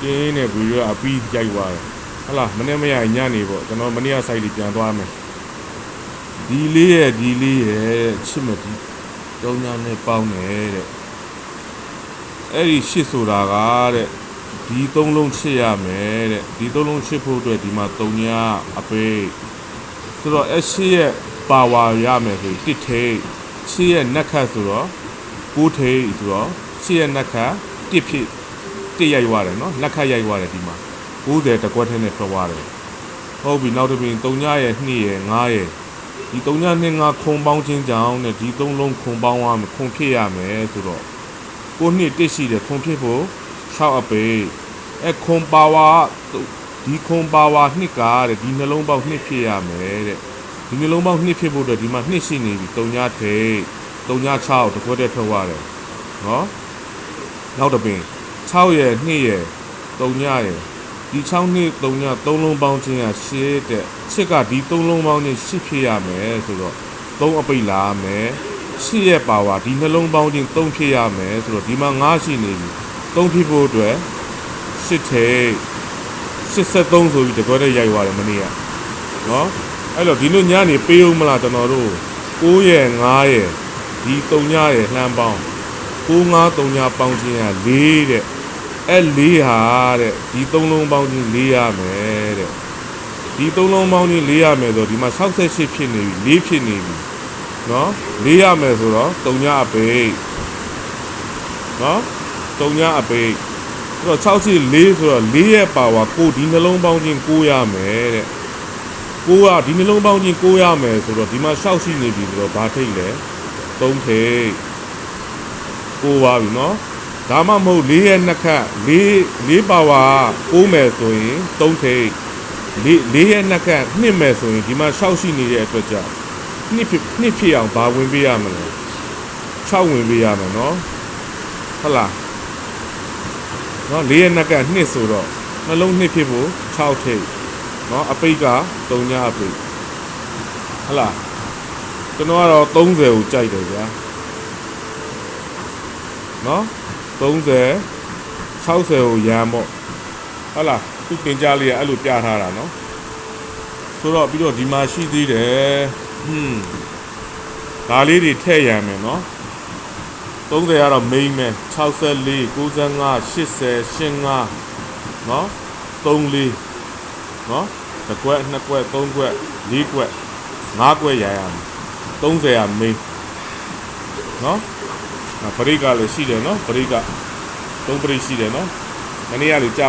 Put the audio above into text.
ကျင်းနေပြီးတော့အပီးကြိုက်သွားတယ်ဟုတ်လားမနေ့မရညနေပေါ့ကျွန်တော်မနေ့ကစိုက်လေးပြန်သွားမယ်ဒီလေးရဲ့ချစ်မဒီတုံညာနဲ့ပေါင်းနေတဲ့အဲ့ဒီရှစ်ဆိုတာကတဲ့ဒီသုံးလုံးချစ်ရမယ်တဲ့ဒီသုံးလုံးချစ်ဖို့အတွက်ဒီမှာတုံညာအပိတ်ဆိုတော့အဲ့ရှစ်ရဲ့ပါဝါရမယ်ဆိုတစ်ထိတ်ရှစ်ရဲ့နက်ခတ်ဆိုတော့ကိုးထိတ်ဆိုတော့ရှစ်ရဲ့နက်ခတ်တစ်ဖြစ်တစ်ရိုက်သွားတယ်နော်နက်ခတ်ရိုက်သွားတယ်ဒီမှာ90တကွက်ထဲနဲ့ထွက်သွားတယ်ဟုတ်ပြီနောက်တစ်ပြင်တုံညာရဲ့2ရဲ့5ရဲ့ဒီတုံညာနဲ့5ခုံပေါင်းခြင်းကြောင့်နဲ့ဒီသုံးလုံးခုံပေါင်းရမယ်ခုံဖြစ်ရမယ်ဆိုတော့ကိုနှစ်တစ်ရှိတယ်ခုံဖြစ်ဖို့6အပေအဲခုံပါဝါဒီခုံပါဝါနှစ်ကားတဲ့ဒီနှလုံးပေါင်းနှစ်ဖြစ်ရမယ်တဲ့ဒီနှလုံးပေါင်းနှစ်ဖြစ်ဖို့အတွက်ဒီမှာနှစ်ရှိနေပြီတုံညာထိတ်တုံညာ6တကွက်တည်းထွက်သွားတယ်နော်နောက်တစ်ပင်6ရဲ့2ရဲ့တုံညာရဲ့ဒီ6နှစ်3ည3လုံးပေါင်းခြင်းကရှစ်တဲ့ရှစ်ကဒီ3လုံးပေါင်းခြင်းရှစ်ဖြစ်ရမယ်ဆိုတော့3အပိတ်လာမယ်ရှစ်ရဲ့ပါဝါဒီနှလုံးပေါင်းခြင်း3ဖြစ်ရမယ်ဆိုတော့ဒီမှာ9ရှိနေပြီ3ဖြစ်ဖို့အတွက်ရှစ်ထိတ်83ဆိုပြီးတကွက်တည်းရိုက်သွားတယ်မနေ့ကနော်အဲ့တော့ဒီလိုညနေပေးဦးမလားကျွန်တော်တို့9ရဲ့9ရဲ့ဒီ3ညရဲ့လှမ်းပေါင်း9 5 3ညပေါင်းခြင်းက4တဲ့အဲ့4ဟာတဲ့ဒီ3လုံးပေါင်းချင်း4ရမယ်တဲ့ဒီ3လုံးပေါင်းချင်း4ရမယ်ဆိုဒီမှာ68ဖြစ်နေပြီ4ဖြစ်နေပြီနော်4ရမယ်ဆိုတော့3ညအပိတ်နော်3ညအပိတ်ဆိုတော့6ရှိ4ဆိုတော့4ရဲ့ပါဝါ9ဒီနှလုံးပေါင်းချင်း9ရမယ်တဲ့9ကဒီနှလုံးပေါင်းချင်း9ရမယ်ဆိုတော့ဒီမှာ6ရှိနေပြီဆိုတော့ဘာထိတ်လဲ3ထိတ်9ပါပြီနော်ဒါမှမဟုတ်4ရဲ့နှစ်ခတ်4ပါဝါ9မယ်ဆိုရင်3ထိတ်4ရဲ့နှစ်ခတ်2မယ်ဆိုရင်ဒီမှာ6ရှိနေတဲ့အတွက်ကြောင့်2ဖြစ်အောင်ဘာဝင်ပေးရမလဲ6ဝင်ပေးရမယ်နော်ဟုတ်လားနော်4ရဲ့နှစ်ခတ်2ဆိုတော့နှလုံး2ဖြစ်ဖို့6ထိတ်နော်အပိတ်က3ညအပိတ်ဟုတ်လားကျွန်တော်ကတော့30ကိုကြိုက်တယ်ဗျာနော်30 60ကိုရမ်းပေါ့ဟုတ်လားသူတင်ကြလေးကအဲ့လိုပြထားတာနော်ဆိုတော့ပြီးတော့ဒီမှာရှိသေးတယ်ဒါလေးတွေထည့်ရမယ်နော်30ကတော့ main ပဲ64 95 80 85နော်34နော်တစ်ကွက်နှစ်ကွက်သုံးကွက်လေးကွက်ငါးကွက်ရရမယ်30က main နော်ပရိကလည်းရှိတယ်နော်ပရိက3ပရိရှိတယ်နော်မနေ့ကလေကြာ